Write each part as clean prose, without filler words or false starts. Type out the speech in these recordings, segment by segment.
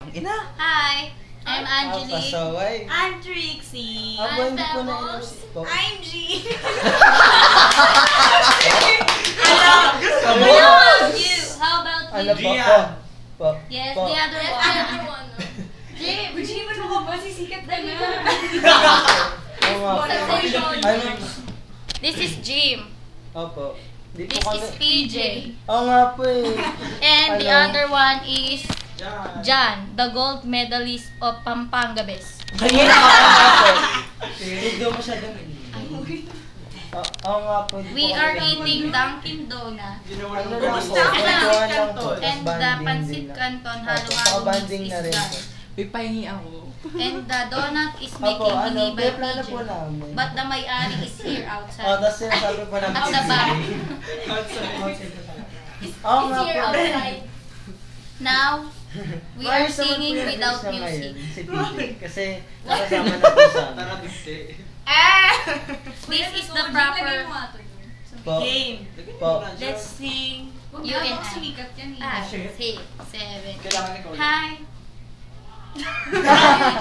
Ang ina! Hi! I'm Angeli. Pasaway. I'm Trixie. Aba, I'm hindi ko na Pebbles. inos. I'm G. How about you? How about Ano you? po? Po. Yes, po. the other one. Jim! G, mo ba? Sisikat na na. Oo nga po. Ano? This is Jim. Opo. Di po This kami. is PJ. Oo nga po eh. And the Ano? other one is John, the gold medalist of Pampanga Best. Ayun nga po. Hindi mo siya dun. Oo nga po. di po We kami are dun. eating Dunkin' Donuts. Ano lang po. Kumusta? Kwentuhan lang po. And tas the banding Pancit din lang. Canton Opo, halo-halo pakabanding mix na is rin done. po. May pahingi ako. And the donut is Opo, making ano, honey by kaya plano po PJ. namin. But the may-ari is here Oh, outside. tapos sinasabi pa namin At the back. Oo Is nga here po. outside. Now, we are Maayos naman po singing yung without news na ngayon, music. si PJ. Kasi nakasama na po sa amin. This is the proper... Po. Game. Po. Let's sing. You and I. 6, 7. Hi.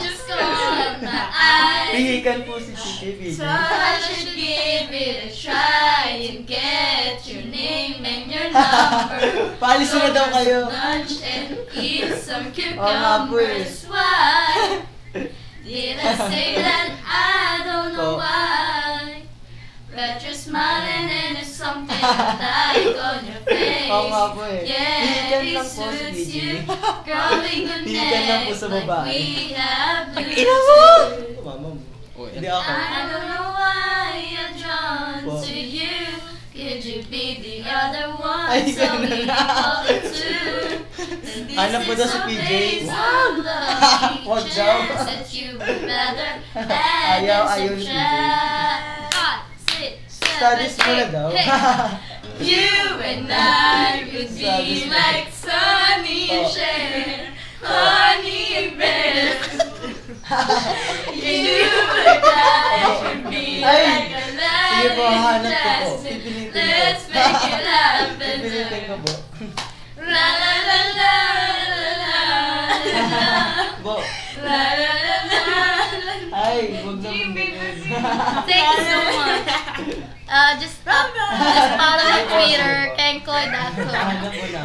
Just on my eyes. Pihikan po si PJ. So I should give it a try and get your name and your number. Paalis na daw kayo. Lunch and eat some nga po eh. cucumbers. Why did I say that? I don't know Po. why. But you're smiling and there's something I like on your face. Oo nga po eh. Yeah, Pihikan it lang po si suits PJ. you. Growing the Pihikan lang po neck sa like babae. we have to Ina mo! do. Mama mo. Uy. Hindi ako. I don't know why I'm drawn Po. to you. Could you be the other one? Ay, So ganun. we fall into. Alam po daw si PJ. Wag Wag daw. that you would rather Ayaw, ayaw ni PJ. Studies mo na daw. You and I could be like sunny and Oh. shade, honey and bear. You and I could be Ay! like a Sige po, light hanap ko po. in Pipilitin Let's ko. make it happen. Pipilitin ko po. La la la la la la la. Bo. La la la la la. Ay, huwag na Thank you so much. Just follow my Twitter, kenkoy.com. Hanap mo na.